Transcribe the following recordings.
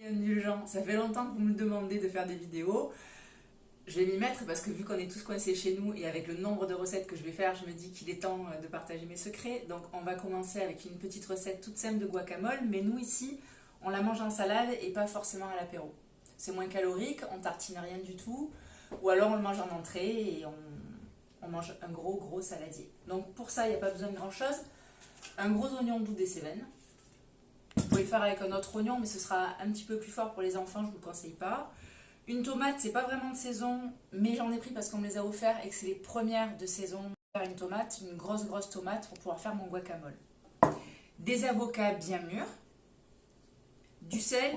Indulgent, ça fait longtemps que vous me demandez de faire des vidéos. Je vais m'y mettre parce que vu qu'on est tous coincés chez nous et avec le nombre de recettes que je vais faire, je me dis qu'il est temps de partager mes secrets. Donc on va commencer avec une petite recette toute simple de guacamole, mais nous ici, on la mange en salade et pas forcément à l'apéro. C'est moins calorique, on tartine rien du tout, ou alors on le mange en entrée et on mange un gros saladier. Donc pour ça, il n'y a pas besoin de grand chose. Un gros oignon doux des Cévennes. Vous pouvez le faire avec un autre oignon, mais ce sera un petit peu plus fort pour les enfants, je ne vous le conseille pas. Une tomate, c'est pas vraiment de saison, mais j'en ai pris parce qu'on me les a offerts et que c'est les premières de saison. Faire une tomate, une grosse tomate pour pouvoir faire mon guacamole. Des avocats bien mûrs, du sel,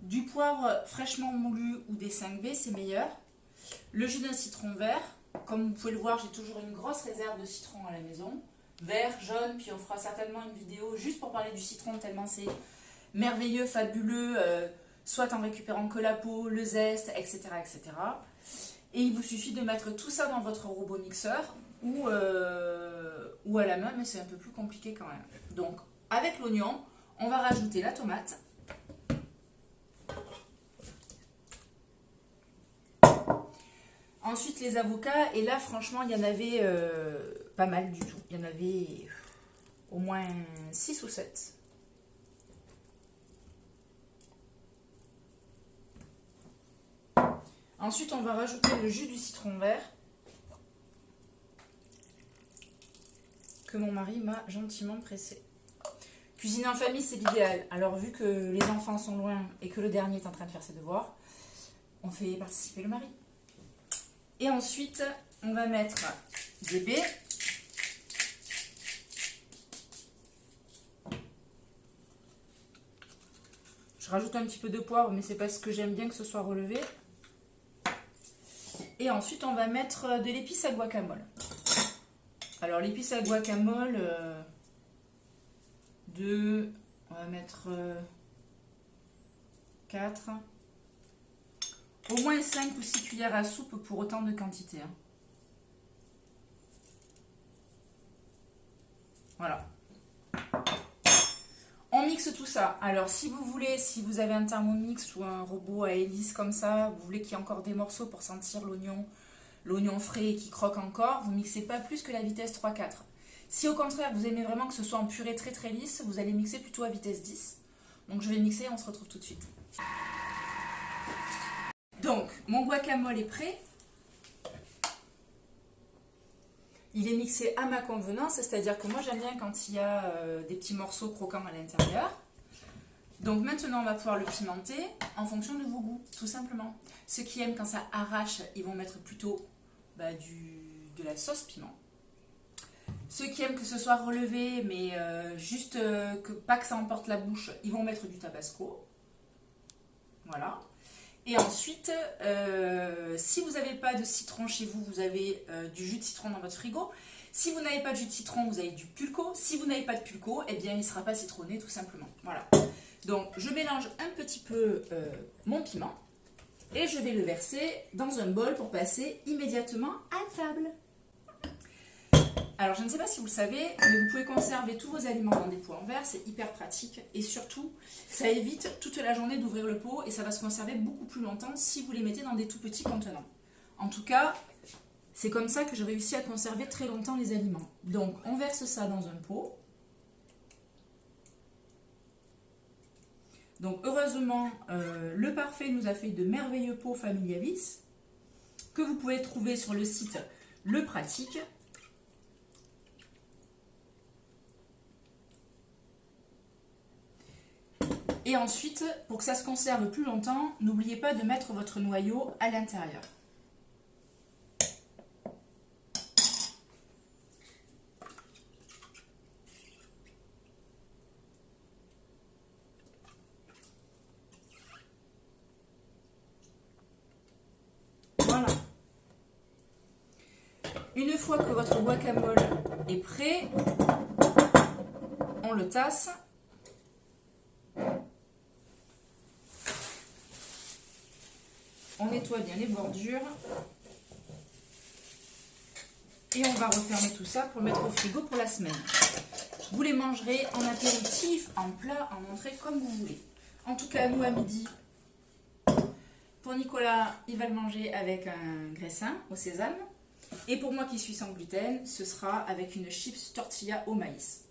du poivre fraîchement moulu ou des 5B, c'est meilleur. Le jus d'un citron vert. Comme vous pouvez le voir, j'ai toujours une grosse réserve de citron à la maison. Vert, jaune, puis on fera certainement une vidéo juste pour parler du citron, tellement c'est merveilleux, fabuleux, soit en récupérant que la peau, le zeste, etc., etc. Et il vous suffit de mettre tout ça dans votre robot mixeur ou à la main, mais c'est un peu plus compliqué quand même. Donc, avec l'oignon, on va rajouter la tomate. Ensuite, les avocats, et là, franchement, il y en avait pas mal du tout. Il y en avait au moins 6 ou 7. Ensuite, on va rajouter le jus du citron vert que mon mari m'a gentiment pressé. Cuisiner en famille, c'est l'idéal. Alors, vu que les enfants sont loin et que le dernier est en train de faire ses devoirs, on fait participer le mari. Et ensuite, on va mettre des baies. Je rajoute un petit peu de poivre, mais c'est parce que j'aime bien que ce soit relevé. Et ensuite, on va mettre de l'épice à guacamole. Alors, l'épice à guacamole, on va mettre 4. Au moins 5 ou 6 cuillères à soupe pour autant de quantité. Hein. Voilà. On mixe tout ça. Alors, si vous voulez, si vous avez un Thermomix ou un robot à hélice comme ça, vous voulez qu'il y ait encore des morceaux pour sentir l'oignon frais qui croque encore, vous mixez pas plus que la vitesse 3-4. Si au contraire, vous aimez vraiment que ce soit en purée très lisse, vous allez mixer plutôt à vitesse 10. Donc, je vais mixer et on se retrouve tout de suite. Donc, mon guacamole est prêt. Il est mixé à ma convenance, c'est-à-dire que moi j'aime bien quand il y a des petits morceaux croquants à l'intérieur. Donc maintenant on va pouvoir le pimenter en fonction de vos goûts, tout simplement. Ceux qui aiment quand ça arrache, ils vont mettre plutôt de la sauce piment. Ceux qui aiment que ce soit relevé, mais pas que ça emporte la bouche, ils vont mettre du tabasco. Voilà. Et ensuite, si vous n'avez pas de citron chez vous, vous avez du jus de citron dans votre frigo. Si vous n'avez pas de jus de citron, vous avez du pulco. Si vous n'avez pas de pulco, eh bien, il ne sera pas citronné, tout simplement. Voilà. Donc, je mélange un petit peu mon piment et je vais le verser dans un bol pour passer immédiatement à table. Alors, je ne sais pas si vous le savez, mais vous pouvez conserver tous vos aliments dans des pots en verre, c'est hyper pratique. Et surtout, ça évite toute la journée d'ouvrir le pot et ça va se conserver beaucoup plus longtemps si vous les mettez dans des tout petits contenants. En tout cas, c'est comme ça que j'ai réussi à conserver très longtemps les aliments. Donc, on verse ça dans un pot. Donc, heureusement, le Parfait nous a fait de merveilleux pots Familiavis que vous pouvez trouver sur le site Le Pratique. Et ensuite, pour que ça se conserve plus longtemps, n'oubliez pas de mettre votre noyau à l'intérieur. Voilà. Une fois que votre guacamole est prêt, on le tasse. On nettoie bien les bordures. Et on va refermer tout ça pour le mettre au frigo pour la semaine. Vous les mangerez en apéritif, en plat, en entrée, comme vous voulez. En tout cas, nous, à midi, Pour Nicolas, il va le manger avec un graissin au sésame. Et pour moi qui suis sans gluten, ce sera avec une chips tortilla au maïs.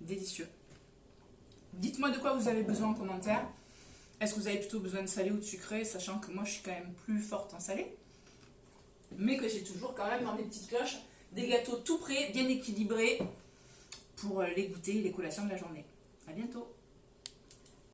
Délicieux. Dites-moi de quoi vous avez besoin en commentaire. Est-ce que vous avez plutôt besoin de salé ou de sucré, sachant que moi je suis quand même plus forte en salé, mais que j'ai toujours quand même dans mes petites cloches des gâteaux tout prêts, bien équilibrés pour les goûter, les collations de la journée. À bientôt.